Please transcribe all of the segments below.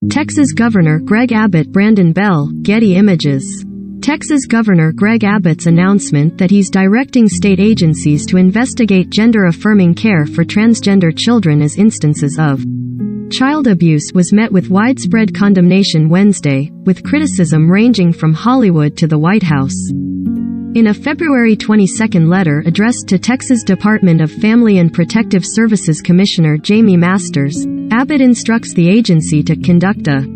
Texas Governor Greg Abbott, Brandon Bell, Getty Images. Texas Governor Greg Abbott's announcement that he's directing state agencies to investigate gender-affirming care for transgender children as instances of child abuse was met with widespread condemnation Wednesday, with criticism ranging from Hollywood to the White House. In a February 22 letter addressed to Texas Department of Family and Protective Services Commissioner Jamie Masters, Abbott instructs the agency to conduct a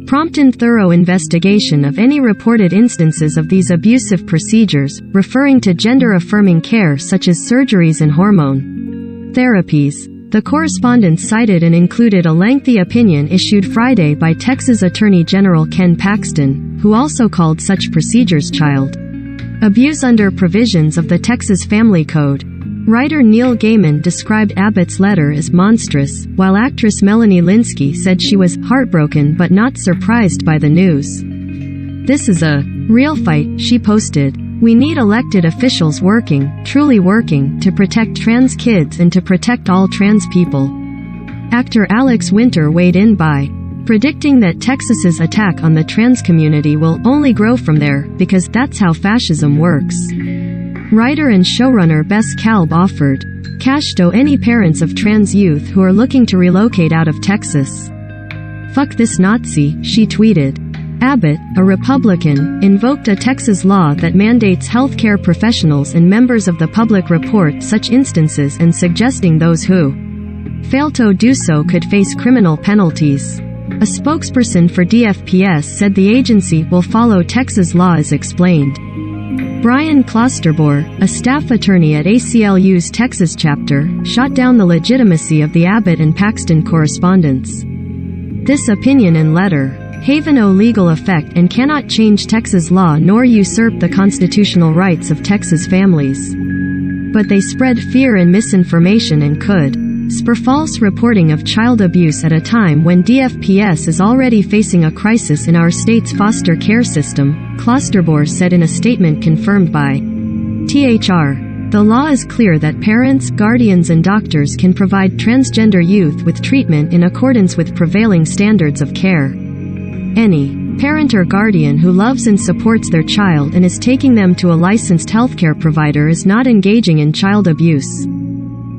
prompt and thorough investigation of any reported instances of these abusive procedures, referring to gender-affirming care such as surgeries and hormone therapies. The correspondence cited and included a lengthy opinion issued Friday by Texas Attorney General Ken Paxton, who also called such procedures child abuse under provisions of the Texas Family Code. Writer Neil Gaiman described Abbott's letter as monstrous, while actress Melanie Lynskey said she was heartbroken but not surprised by the news. "This is a real fight," she posted. "We need elected officials working, truly working, to protect trans kids and to protect all trans people." Actor Alex Winter weighed in by predicting that Texas's attack on the trans community will only grow from there, because that's how fascism works. Writer and showrunner Bess Kalb offered cash to any parents of trans youth who are looking to relocate out of Texas. "Fuck this Nazi," she tweeted. Abbott, a Republican, invoked a Texas law that mandates healthcare professionals and members of the public report such instances and suggesting those who fail to do so could face criminal penalties. A spokesperson for DFPS said the agency will follow Texas law as explained. Brian Klosterbor, a staff attorney at ACLU's Texas chapter, shot down the legitimacy of the Abbott and Paxton correspondence. This opinion and letter have no legal effect and cannot change Texas law nor usurp the constitutional rights of Texas families. But they spread fear and misinformation and could spur false reporting of child abuse at a time when DFPS is already facing a crisis in our state's foster care system, Klosterbor said in a statement confirmed by THR. The law is clear that parents, guardians and doctors can provide transgender youth with treatment in accordance with prevailing standards of care. Any parent or guardian who loves and supports their child and is taking them to a licensed healthcare provider is not engaging in child abuse.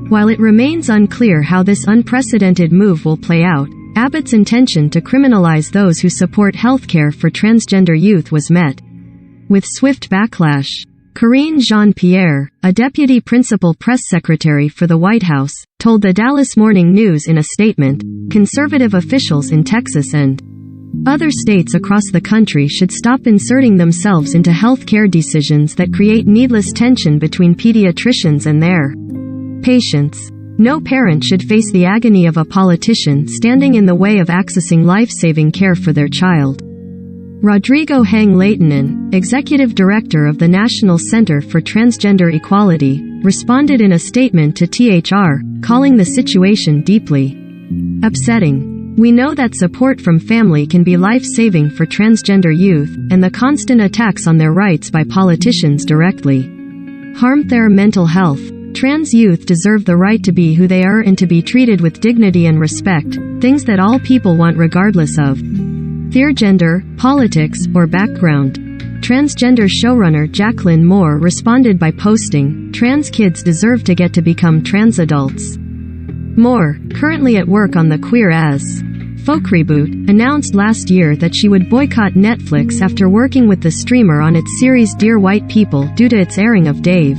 While it remains unclear how this unprecedented move will play out, Abbott's intention to criminalize those who support healthcare for transgender youth was met with swift backlash. Karine Jean-Pierre, a deputy principal press secretary for the White House, told the Dallas Morning News in a statement, "Conservative officials in Texas and other states across the country should stop inserting themselves into health care decisions that create needless tension between pediatricians and their patients. No parent should face the agony of a politician standing in the way of accessing life-saving care for their child." Rodrigo Hang-Leitonen, executive director of the National Center for Transgender Equality, responded in a statement to THR, calling the situation deeply upsetting. "We know that support from family can be life-saving for transgender youth, and the constant attacks on their rights by politicians directly harm their mental health. Trans youth deserve the right to be who they are and to be treated with dignity and respect, things that all people want regardless of their gender, politics, or background." Transgender showrunner Jacqueline Moore responded by posting, "Trans kids deserve to get to become trans adults." Moore, currently at work on the Queer as Folk reboot, announced last year that she would boycott Netflix after working with the streamer on its series Dear White People due to its airing of Dave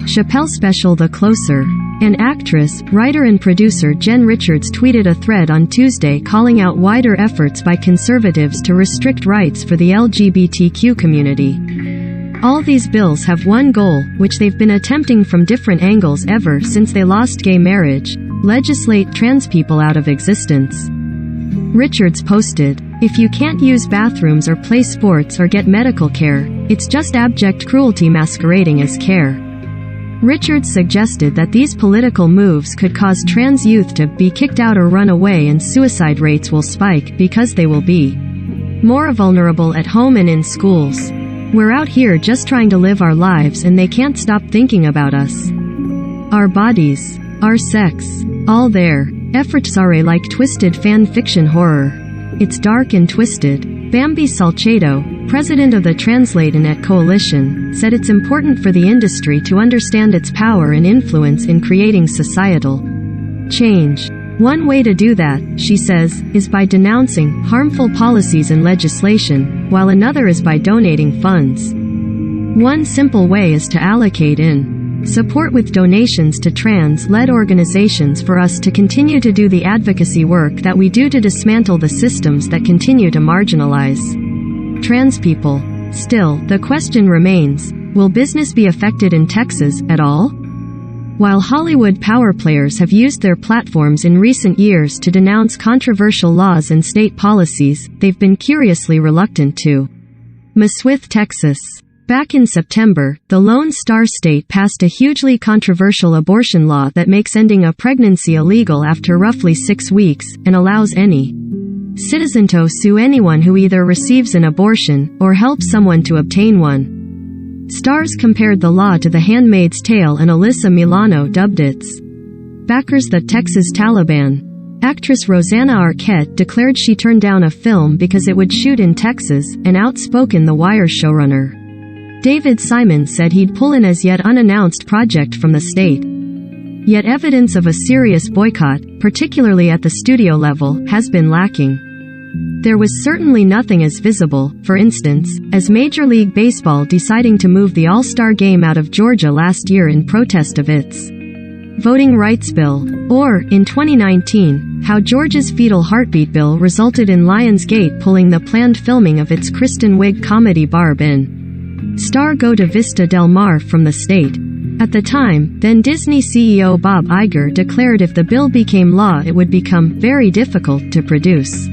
Chappelle special The Closer. An actress, writer and producer Jen Richards tweeted a thread on Tuesday calling out wider efforts by conservatives to restrict rights for the LGBTQ community. "All these bills have one goal, which they've been attempting from different angles ever since they lost gay marriage: legislate trans people out of existence." Richards posted, "If you can't use bathrooms or play sports or get medical care, it's just abject cruelty masquerading as care." Richards suggested that these political moves could cause trans youth to be kicked out or run away, and suicide rates will spike because they will be more vulnerable at home and in schools. "We're out here just trying to live our lives and they can't stop thinking about us. Our bodies. Our sex. All their efforts are like twisted fan fiction horror." It's dark and twisted. Bambi Salcedo, president of the TransLate.net Coalition, said it's important for the industry to understand its power and influence in creating societal change. One way to do that, she says, is by denouncing harmful policies and legislation, while another is by donating funds. One simple way is to allocate in support with donations to trans-led organizations for us to continue to do the advocacy work that we do to dismantle the systems that continue to marginalize trans people. Still, the question remains, will business be affected in Texas at all? While Hollywood power players have used their platforms in recent years to denounce controversial laws and state policies, they've been curiously reluctant to mess with Texas. Back in September, the Lone Star State passed a hugely controversial abortion law that makes ending a pregnancy illegal after roughly 6 weeks, and allows any citizen to sue anyone who either receives an abortion, or helps someone to obtain one. Stars compared the law to The Handmaid's Tale, and Alyssa Milano dubbed its backers the Texas Taliban. Actress Rosanna Arquette declared she turned down a film because it would shoot in Texas, an outspoken The Wire showrunner David Simon said he'd pull an as yet unannounced project from the state. Yet evidence of a serious boycott, particularly at the studio level, has been lacking. There was certainly nothing as visible, for instance, as Major League Baseball deciding to move the All-Star Game out of Georgia last year in protest of its voting rights bill. Or, in 2019, how Georgia's fetal heartbeat bill resulted in Lionsgate pulling the planned filming of its Kristen Wiig comedy Barb and star Go to Vista Del Mar from the state. At the time, then Disney CEO Bob Iger declared if the bill became law it would become very difficult to produce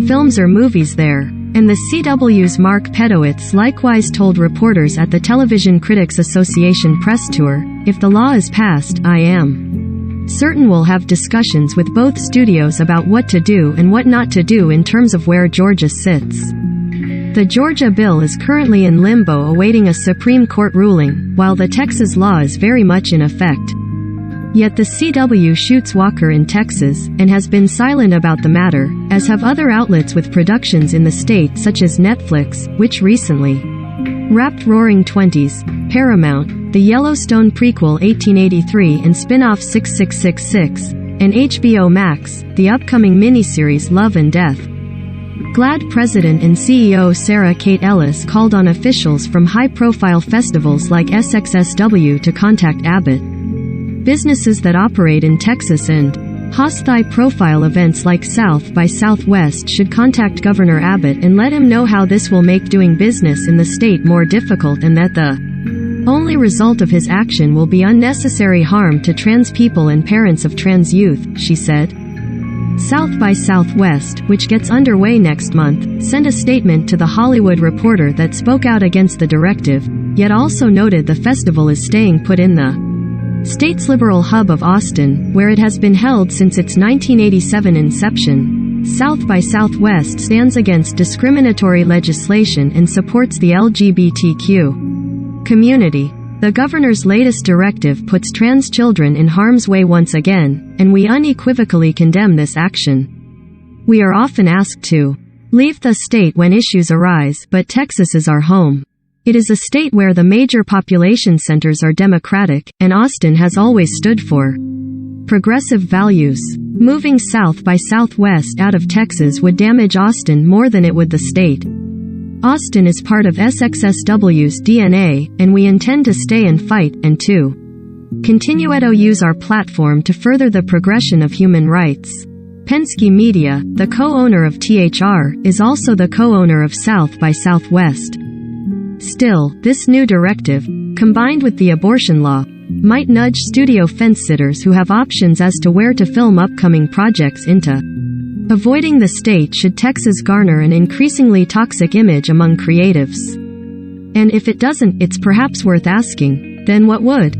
films or movies there. And the CW's Mark Pedowitz likewise told reporters at the Television Critics Association press tour, "If the law is passed, I am certain we'll have discussions with both studios about what to do and what not to do in terms of where Georgia sits." The Georgia bill is currently in limbo awaiting a Supreme Court ruling, while the Texas law is very much in effect. Yet the CW shoots Walker in Texas, and has been silent about the matter, as have other outlets with productions in the state such as Netflix, which recently wrapped Roaring Twenties, Paramount, the Yellowstone prequel 1883 and spin-off 6666, and HBO Max, the upcoming miniseries Love and Death. GLAAD President and CEO Sarah Kate Ellis called on officials from high-profile festivals like SXSW to contact Abbott. Businesses that operate in Texas and high-profile events like South by Southwest should contact Governor Abbott and let him know how this will make doing business in the state more difficult and that the only result of his action will be unnecessary harm to trans people and parents of trans youth, she said. South by Southwest, which gets underway next month, sent a statement to The Hollywood Reporter that spoke out against the directive, yet also noted the festival is staying put in the state's liberal hub of Austin, where it has been held since its 1987 inception. South by Southwest stands against discriminatory legislation and supports the LGBTQ community. The governor's latest directive puts trans children in harm's way once again, and we unequivocally condemn this action. We are often asked to leave the state when issues arise, but Texas is our home. It is a state where the major population centers are Democratic, and Austin has always stood for progressive values. Moving South by Southwest out of Texas would damage Austin more than it would the state. Austin is part of SXSW's DNA, and we intend to stay and fight, and to continue to use our platform to further the progression of human rights. Penske Media, the co-owner of THR, is also the co-owner of South by Southwest. Still, this new directive, combined with the abortion law, might nudge studio fence-sitters who have options as to where to film upcoming projects into avoiding the state should Texas garner an increasingly toxic image among creatives. And if it doesn't, it's perhaps worth asking, then what would?